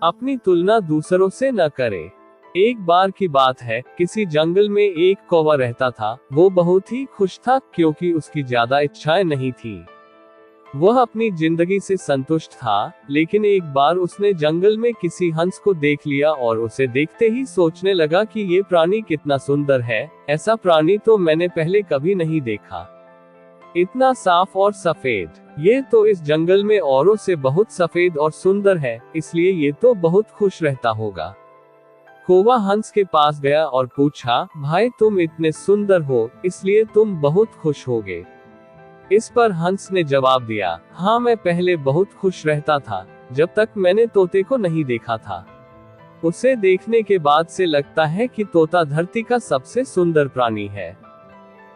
अपनी तुलना दूसरों से न करें। एक बार की बात है, किसी जंगल में एक कौवा रहता था। वो बहुत ही खुश था क्योंकि उसकी ज्यादा इच्छाएं नहीं थी। वह अपनी जिंदगी से संतुष्ट था, लेकिन एक बार उसने जंगल में किसी हंस को देख लिया और उसे देखते ही सोचने लगा कि ये प्राणी कितना सुंदर है, ऐसा प्राणी तो मैंने पहले कभी नहीं देखा। इतना साफ और सफेद, ये तो इस जंगल में औरों से बहुत सफेद और सुंदर है, इसलिए ये तो बहुत खुश रहता होगा। कौवा हंस के पास गया और पूछा, भाई तुम इतने सुंदर हो, इसलिए तुम बहुत खुश होगे। इस पर हंस ने जवाब दिया, हाँ मैं पहले बहुत खुश रहता था, जब तक मैंने तोते को नहीं देखा था। उसे देखने के बाद से लगता है कि तोता धरती का सबसे सुंदर प्राणी है।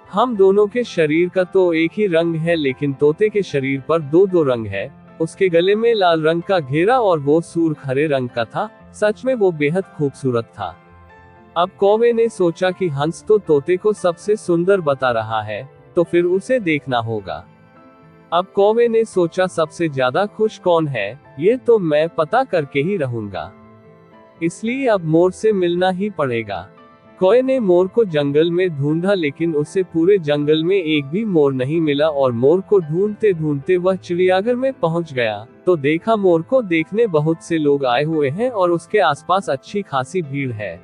हम दोनों के शरीर का तो एक ही रंग है, लेकिन तोते के शरीर पर दो दो रंग है। उसके गले में लाल रंग का घेरा और वो सूर्ख हरे रंग का था। सच में वो बेहद खूबसूरत था। अब कौवे ने सोचा कि हंस तो तोते को सबसे सुंदर बता रहा है, तो फिर उसे देखना होगा। अब कौवे ने सोचा, सबसे ज्यादा खुश कौन है, ये तो मैं पता करके ही रहूंगा। इसलिए अब मोर से मिलना ही पड़ेगा। कौवे ने मोर को जंगल में ढूंढा, लेकिन उसे पूरे जंगल में एक भी मोर नहीं मिला और मोर को ढूंढते ढूंढते वह चिड़ियाघर में पहुंच गया, तो देखा मोर को देखने बहुत से लोग आए हुए हैं और उसके आसपास अच्छी खासी भीड़ है।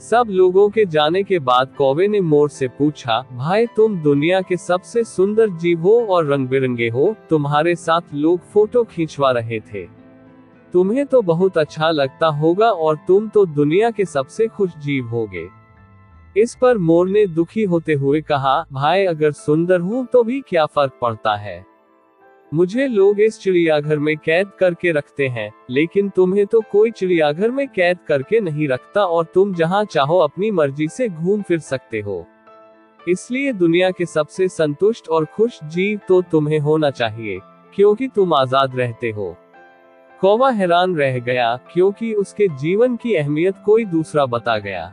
सब लोगों के जाने के बाद कौवे ने मोर से पूछा, भाई तुम दुनिया के सबसे सुंदर जीव हो और रंग बिरंगे हो, तुम्हारे साथ लोग फोटो खींचवा रहे थे, तुम्हें तो बहुत अच्छा लगता होगा और तुम तो दुनिया के सबसे खुश जीव होगे। इस पर मोर ने दुखी होते हुए कहा, भाई अगर सुंदर हूँ तो भी क्या फर्क पड़ता है, मुझे लोग इस चिड़ियाघर में कैद करके रखते हैं, लेकिन तुम्हें तो कोई चिड़ियाघर में कैद करके नहीं रखता और तुम जहाँ चाहो अपनी मर्जी से घूम फिर सकते हो। इसलिए दुनिया के सबसे संतुष्ट और खुश जीव तो तुम्हें होना चाहिए, क्योंकि तुम आजाद रहते हो। कौवा हैरान रह गया, क्योंकि उसके जीवन की अहमियत कोई दूसरा बता गया।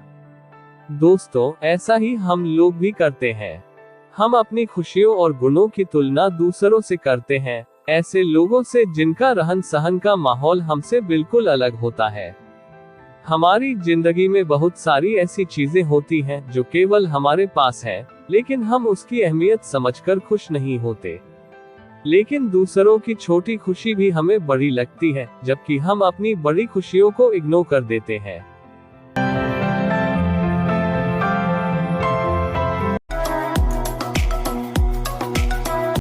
दोस्तों, ऐसा ही हम लोग भी करते हैं। हम अपनी खुशियों और गुणों की तुलना दूसरों से करते हैं, ऐसे लोगों से जिनका रहन सहन का माहौल हमसे बिल्कुल अलग होता है। हमारी जिंदगी में बहुत सारी ऐसी चीजें होती हैं जो केवल हमारे पास है, लेकिन हम उसकी अहमियत समझकर खुश नहीं होते। लेकिन दूसरों की छोटी खुशी भी हमें बड़ी लगती है, जबकि हम अपनी बड़ी खुशियों को इग्नोर कर देते हैं।